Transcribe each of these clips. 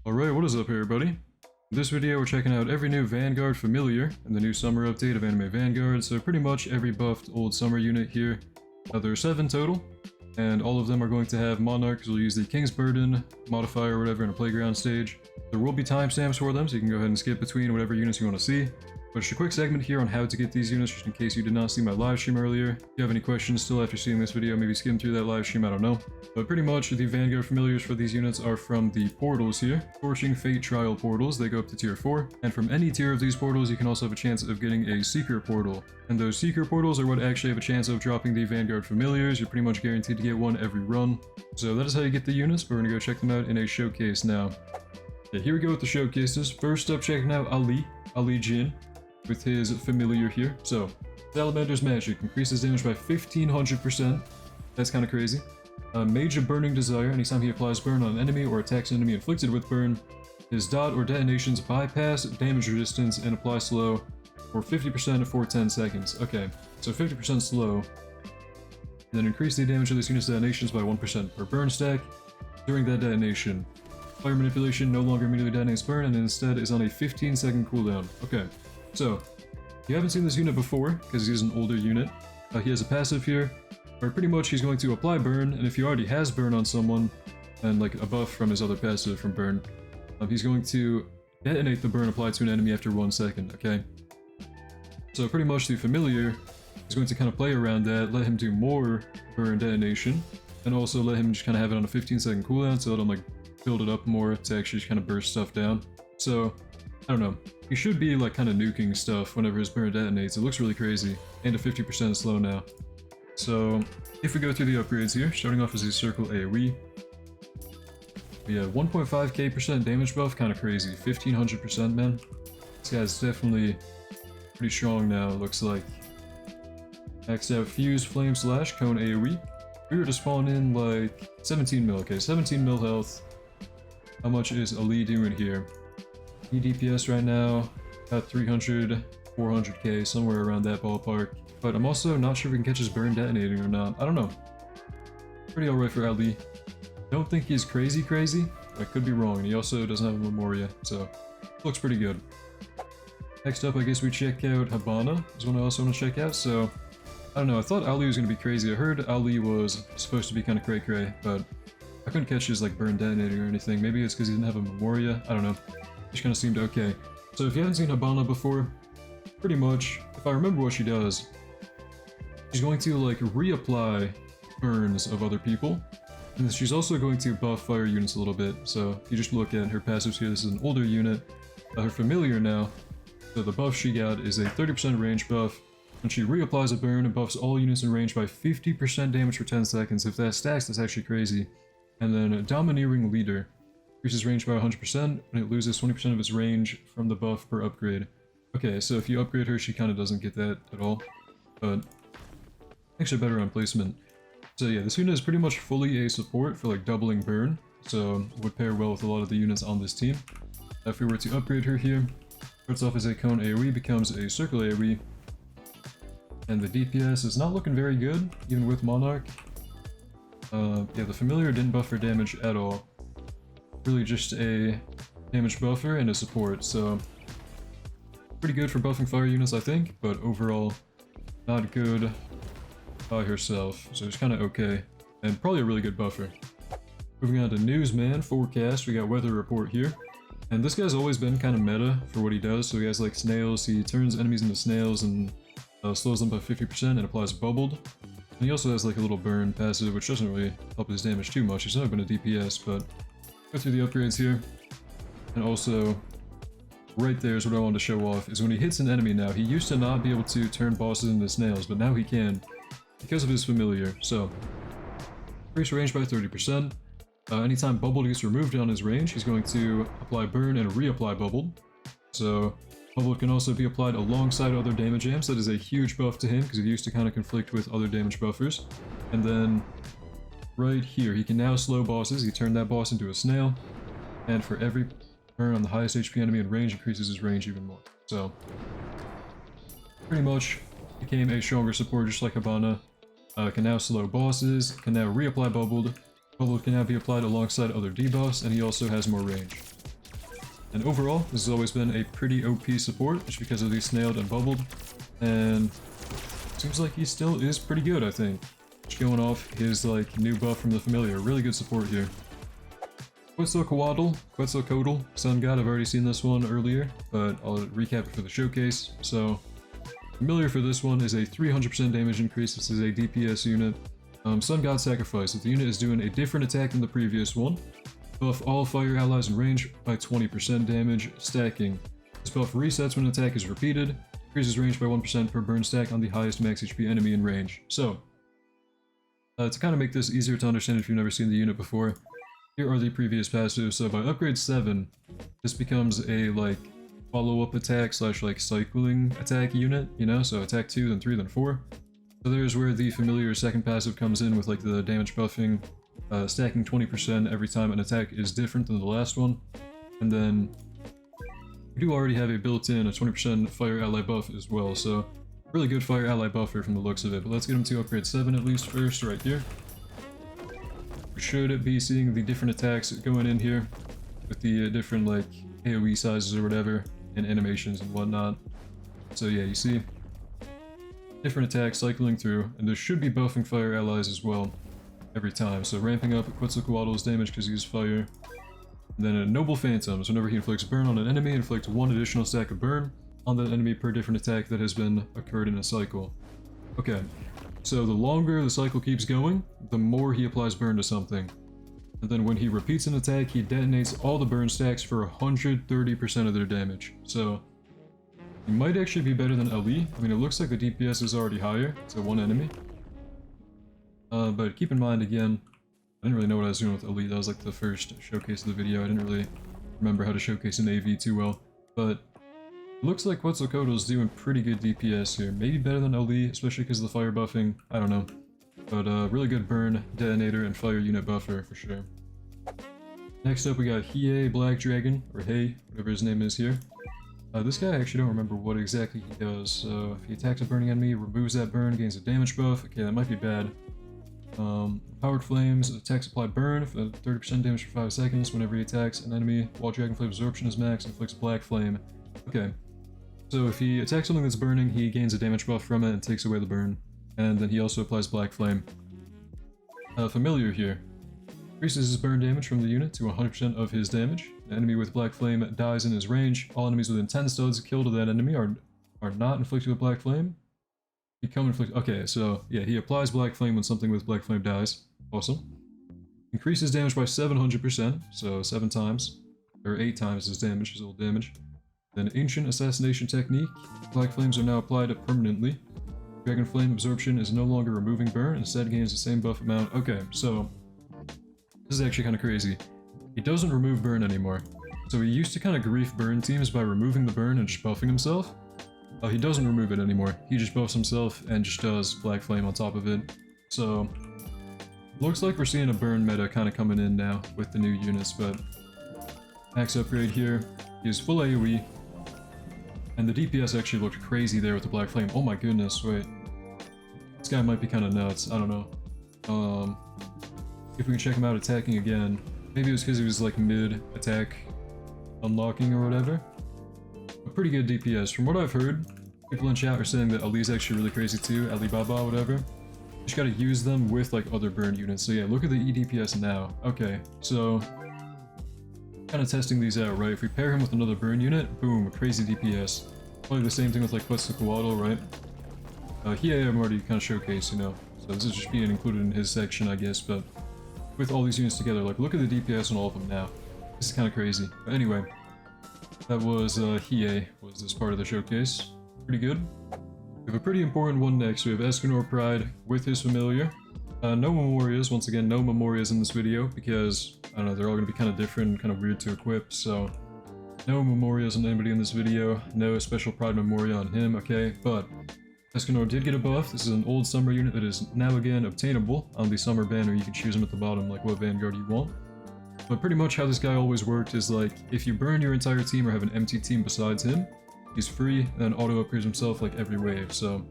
Alright, what is up everybody? In this video we're checking out every new Vanguard Familiar and the new summer update of Anime Vanguard, so pretty much every buffed old summer unit here. There are 7 total, and all of them are going to have Monarchs. We'll use the King's Burden modifier or whatever in a playground stage. There will be timestamps for them, so you can go ahead and skip between whatever units you want to see. But just a quick segment here on how to get these units, just in case you did not see my live stream earlier. If you have any questions still after seeing this video, maybe skim through that live stream, I don't know. But pretty much the Vanguard Familiars for these units are from the portals here. Scorching Fate Trial portals, they go up to tier 4. And from any tier of these portals, you can also have a chance of getting a Seeker portal. And those Seeker portals are what actually have a chance of dropping the Vanguard Familiars. You're pretty much guaranteed to get one every run. So that is how you get the units, but we're gonna go check them out in a showcase now. Okay, here we go with the showcases. First up, checking out Ali Djinn, with his familiar here. So, Salamander's Magic increases damage by 1500%. That's kind of crazy. Mage of Burning Desire, anytime he applies burn on an enemy or attacks an enemy inflicted with burn, his dot or detonations bypass damage resistance and apply slow for 50% for 10 seconds. Okay, so 50% slow. Then increase the damage of this unit's detonations by 1% per burn stack during that detonation. Fire Manipulation no longer immediately detonates burn and instead is on a 15-second cooldown. Okay. So, if you haven't seen this unit before, because he's an older unit, he has a passive here, where pretty much he's going to apply burn, and if he already has burn on someone, and like a buff from his other passive from burn, he's going to detonate the burn applied to an enemy after 1 second, okay? So pretty much the familiar is going to kind of play around that, let him do more burn detonation, and also let him just kind of have it on a 15-second cooldown, so it'll like build it up more to actually just kind of burst stuff down. So, I don't know. He should be like kind of nuking stuff whenever his burn detonates. It looks really crazy. And a 50% slow now. So if we go through the upgrades here, starting off as a circle AoE. We have 1.5k% damage buff, kind of crazy. 1500%, man. This guy's definitely pretty strong now, it looks like. Maxed out Fuse, Flame Slash, Cone AoE. We were to spawn in like 17 mil. Okay, 17 mil health. How much is Ali doing here? DPS right now, about 300, 400k, somewhere around that ballpark. But I'm also not sure if we can catch his burn detonating or not. I don't know. Pretty alright for Ali. Don't think he's crazy. I could be wrong, and he also doesn't have a Memoria, so looks pretty good. Next up, I guess we check out Hibana, is one I also want to check out, so I don't know, I thought Ali was going to be crazy. I heard Ali was supposed to be kind of cray-cray, but I couldn't catch his like burn detonating or anything. Maybe it's because he didn't have a Memoria, I don't know. Just kind of seemed okay. So if you haven't seen Hibana before, pretty much, if I remember what she does, she's going to like reapply burns of other people, and she's also going to buff fire units a little bit. So if you just look at her passives here, this is an older unit, her familiar now, so the buff she got is a 30% range buff, and she reapplies a burn and buffs all units in range by 50% damage for 10 seconds. If that stacks, that's actually crazy. And then a Domineering Leader. Increases range by 100%, and it loses 20% of its range from the buff per upgrade. Okay, so if you upgrade her, she kind of doesn't get that at all, but actually better on placement. So yeah, this unit is pretty much fully a support for like doubling burn, so would pair well with a lot of the units on this team. If we were to upgrade her here, starts off as a Cone AoE, becomes a Circle AoE, and the DPS is not looking very good, even with Monarch. Yeah, the Familiar didn't buff her damage at all. Really just a damage buffer and a support, so pretty good for buffing fire units, I think, but overall not good by herself, so it's kind of okay, and probably a really good buffer. Moving on to Newsman, Forecast, we got Weather Report here, and this guy's always been kind of meta for what he does. So he has like snails, he turns enemies into snails and slows them by 50% and applies Bubbled. And he also has like a little burn passive, which doesn't really help his damage too much. He's never been a DPS, but go through the upgrades here, and also right there is what I wanted to show off, is when he hits an enemy now, he used to not be able to turn bosses into snails, but now he can because of his familiar. So increase range by 30%. Anytime Bubbled gets removed on his range, he's going to apply burn and reapply Bubbled. So Bubbled can also be applied alongside other damage amps. That is a huge buff to him because he used to kind of conflict with other damage buffers. And then right here, he can now slow bosses. He turned that boss into a snail, and for every burn on the highest HP enemy in range, increases his range even more. So, pretty much became a stronger support just like Hibana. Can now slow bosses, can now reapply Bubbled. Bubbled can now be applied alongside other debuffs, and he also has more range. And overall, this has always been a pretty OP support, just because of the snailed and bubbled. And seems like he still is pretty good, I think. Just going off his like new buff from the familiar. Really good support here. Quetzalcoatl, Sun God. I've already seen this one earlier, but I'll recap it for the showcase. So, familiar for this one is a 300% damage increase. This is a DPS unit. Sun God Sacrifice. If the unit is doing a different attack than the previous one, buff all fire allies in range by 20% damage, stacking. This buff resets when an attack is repeated, increases range by 1% per burn stack on the highest max HP enemy in range. So, to kind of make this easier to understand if you've never seen the unit before, here are the previous passives. So by upgrade 7, this becomes a like follow-up attack slash like cycling attack unit, you know? So attack 2, then 3, then 4. So there's where the familiar second passive comes in with like the damage buffing, stacking 20% every time an attack is different than the last one. And then we do already have a built-in 20% fire ally buff as well, so really good fire ally buffer from the looks of it. But let's get him to upgrade 7 at least first, right here. We should be seeing the different attacks going in here with the different like AoE sizes or whatever and animations and whatnot. So yeah, you see different attacks cycling through, and this should be buffing fire allies as well every time. So ramping up Quetzalcoatl's damage because he uses fire. And then a Noble Phantoms. Whenever he inflicts burn on an enemy, inflict 1 additional stack of burn on that enemy per different attack that has been occurred in a cycle. Okay, so the longer the cycle keeps going, the more he applies burn to something. And then when he repeats an attack, he detonates all the burn stacks for 130% of their damage. So he might actually be better than Ali. I mean, it looks like the DPS is already higher to 1 enemy. But keep in mind, again, I didn't really know what I was doing with Ali. That was like the first showcase of the video. I didn't really remember how to showcase an AV too well. But it looks like Quetzalcoatl is doing pretty good DPS here. Maybe better than Ali, especially because of the fire buffing. I don't know. But really good burn, detonator, and fire unit buffer for sure. Next up we got Hiei Black Dragon, or Hiei, whatever his name is here. This guy I actually don't remember what exactly he does. So if he attacks a burning enemy, removes that burn, gains a damage buff. Okay, that might be bad. Powered Flames, attacks apply burn for 30% damage for 5 seconds whenever he attacks an enemy while Dragon Flame absorption is max, inflicts Black Flame. Okay, so if he attacks something that's burning, he gains a damage buff from it and takes away the burn. And then he also applies Black Flame. Familiar here. Increases his burn damage from the unit to 100% of his damage. An enemy with Black Flame dies in his range. All enemies within 10 studs killed to that enemy are not inflicted with Black Flame. Become inflicted. Okay, so yeah, he applies Black Flame when something with Black Flame dies. Awesome. Increases damage by 700%, so 7 times. Or 8 times his damage, his old damage. Then Ancient Assassination Technique. Black Flames are now applied permanently. Dragon Flame absorption is no longer removing burn, instead gains the same buff amount. Okay, so this is actually kind of crazy. He doesn't remove burn anymore. So he used to kind of grief burn teams by removing the burn and just buffing himself. He doesn't remove it anymore. He just buffs himself and just does Black Flame on top of it. So looks like we're seeing a burn meta kind of coming in now with the new units, but max upgrade here. He is full AoE. And the DPS actually looked crazy there with the Black Flame. Oh my goodness, wait. This guy might be kind of nuts. I don't know. If we can check him out attacking again. Maybe it was because he was like mid-attack unlocking or whatever. A pretty good DPS. From what I've heard, people in chat are saying that Ali's actually really crazy too. Alibaba, whatever. You just gotta use them with like other burn units. So yeah, look at the EDPS now. Okay, so kind of testing these out, right? If we pair him with another burn unit, boom, crazy DPS. Probably the same thing with like Quetzalcoatl, right? Hiei I'm already kind of showcased, you know. So this is just being included in his section, I guess, but with all these units together, like look at the DPS on all of them now. This is kind of crazy. But anyway, that was Hiei, was this part of the showcase. Pretty good. We have a pretty important one next. We have Escanor Pride with his familiar. No Memorias, once again, no Memorias in this video because, I don't know, they're all going to be kind of different and kind of weird to equip, so no Memorias on anybody in this video, no special Pride Memoria on him, okay, but Escanor did get a buff. This is an old summer unit that is now again obtainable on the summer banner. You can choose them at the bottom, like what Vanguard you want. But pretty much how this guy always worked is like, if you burn your entire team or have an empty team besides him, he's free and then auto upgrades himself like every wave, so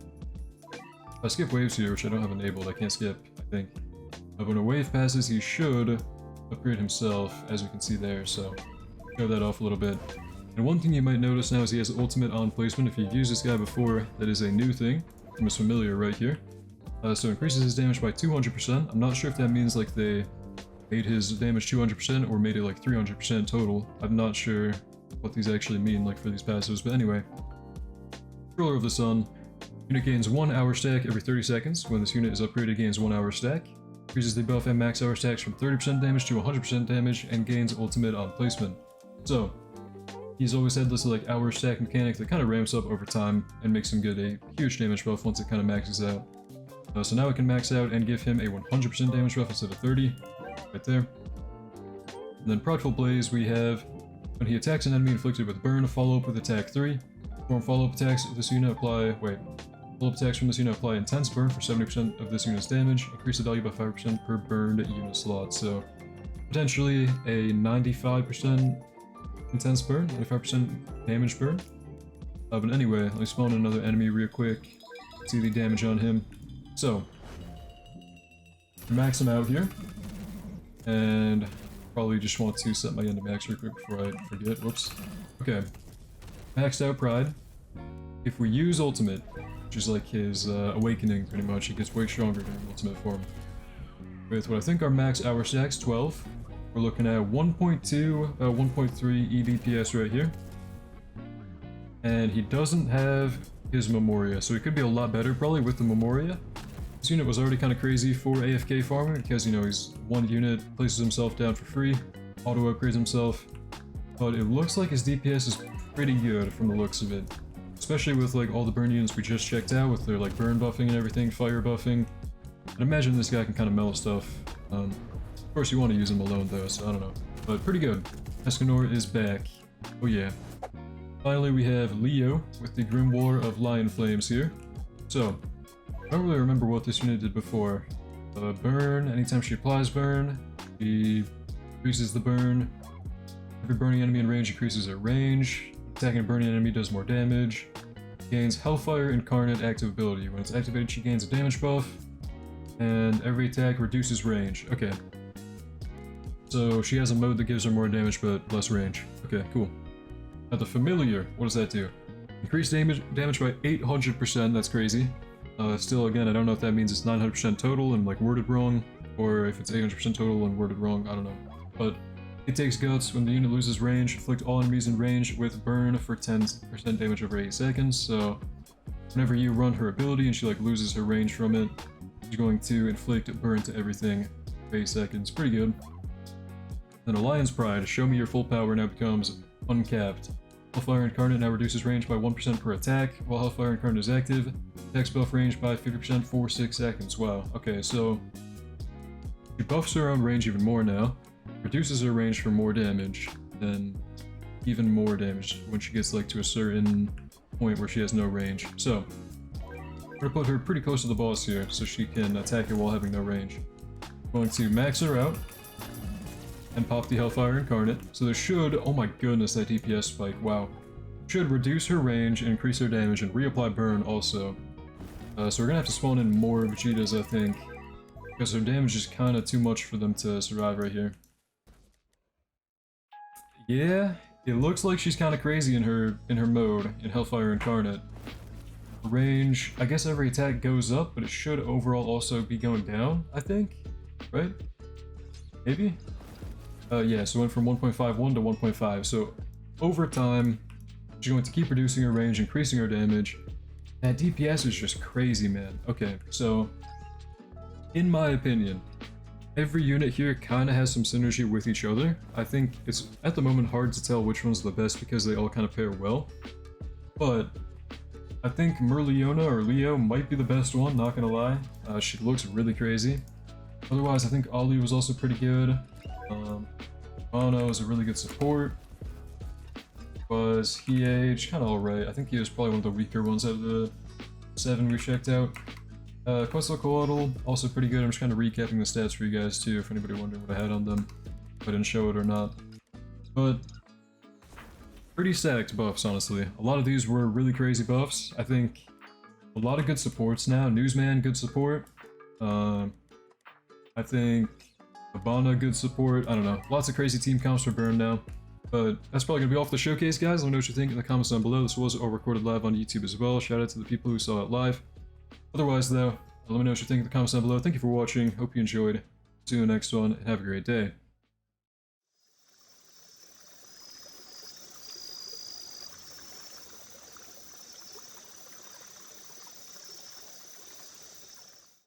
if I skip waves here, which I don't have enabled, I can't skip, I think. But when a wave passes, he should upgrade himself, as we can see there, so show that off a little bit. And one thing you might notice now is he has ultimate on placement. If you've used this guy before, that is a new thing from his familiar right here. So increases his damage by 200%. I'm not sure if that means like they made his damage 200% or made it like 300% total. I'm not sure what these actually mean like for these passives, but anyway. Controller of the Sun. Unit gains 1 hour stack every 30 seconds. When this unit is upgraded, gains 1 hour stack. Increases the buff and max hour stacks from 30% damage to 100% damage and gains ultimate on placement. So, he's always had this like hour stack mechanic that kind of ramps up over time and makes him get a huge damage buff once it kind of maxes out. So now it can max out and give him a 100% damage buff instead of 30, right there. And then Prideful Blaze, we have when he attacks an enemy inflicted with burn, follow up with attack 3. Perform follow-up attacks of this unit follow-up attacks from this unit apply intense burn for 70% of this unit's damage. Increase the value by 5% per burned unit slot. So potentially a 95% intense burn, 95% damage burn. But anyway, let me spawn another enemy real quick. See the damage on him. So, max him out here. And probably just want to set my end to max real quick before I forget. Whoops. Okay. Maxed out Pride. If we use Ultimate, which is like his awakening pretty much, it gets way stronger during Ultimate form. With what I think are max hour stacks, 12. We're looking at 1.2, 1.3 EDPS right here. And he doesn't have his Memoria, so it could be a lot better probably with the Memoria. This unit was already kind of crazy for AFK farming because, you know, he's one unit, places himself down for free, auto upgrades himself. But it looks like his DPS is pretty good from the looks of it. Especially with like all the burn units we just checked out with their like burn buffing and everything, fire buffing. I'd imagine this guy can kind of mellow stuff. Of course you want to use him alone though, so I don't know. But pretty good. Escanor is back. Oh yeah. Finally we have Leo with the Grim War of Lion Flames here. So, I don't really remember what this unit did before. Burn, anytime she applies burn, she increases the burn. Every burning enemy in range increases her range. Attacking a burning enemy does more damage. Gains Hellfire Incarnate active ability. When it's activated, she gains a damage buff. And every attack reduces range. Okay. So she has a mode that gives her more damage but less range. Okay, cool. Now the Familiar, what does that do? Increased damage by 800%, that's crazy. Still, again, I don't know if that means it's 900% total and like worded wrong, or if it's 800% total and worded wrong, I don't know. But it takes guts. When the unit loses range, inflict all enemies in range with burn for 10% damage over 8 seconds. So whenever you run her ability and she like loses her range from it, she's going to inflict burn to everything for 8 seconds. Pretty good. Then Alliance Pride, show me your full power, now becomes uncapped. Hellfire Incarnate now reduces range by 1% per attack, while Hellfire Incarnate is active. Attacks buff range by 50% for 6 seconds. Wow, okay, so she buffs her own range even more now, reduces her range for more damage, then even more damage when she gets like to a certain point where she has no range. So, we're gonna put her pretty close to the boss here so she can attack it while having no range. Going to max her out and pop the Hellfire Incarnate. So this should, oh my goodness, that DPS spike, wow. Should reduce her range, increase her damage, and reapply burn also. So we're gonna have to spawn in more Vegeta's, I think, because her damage is kind of too much for them to survive right here. Yeah, it looks like she's kind of crazy in her mode, in Hellfire Incarnate. Range, I guess every attack goes up, but it should overall also be going down, I think? Right? Maybe? Yeah, so it went from 1.51 to 1.5, so over time, she's going to keep reducing her range, increasing her damage. That DPS is just crazy, man. Okay, so, in my opinion, every unit here kind of has some synergy with each other. I think it's, at the moment, hard to tell which one's the best because they all kind of pair well. But, I think Mereoleona or Leo might be the best one, not gonna lie. She looks really crazy. Otherwise, I think Ali was also pretty good. Hebano is a really good support. Was Hiei kind of alright. I think he was probably one of the weaker ones out of the 7 we checked out. Quetzalcoatl, also pretty good. I'm just kind of recapping the stats for you guys too, if anybody wondering what I had on them, if I didn't show it or not. But pretty stacked buffs, honestly. A lot of these were really crazy buffs. I think a lot of good supports now. Newsman, good support. I think Hibana, good support. I don't know. Lots of crazy team comps for burn now. But that's probably going to be all for the showcase, guys. Let me know what you think in the comments down below. This was all recorded live on YouTube as well. Shout out to the people who saw it live. Otherwise, though, let me know what you think in the comments down below. Thank you for watching. Hope you enjoyed. See you in the next one, and have a great day.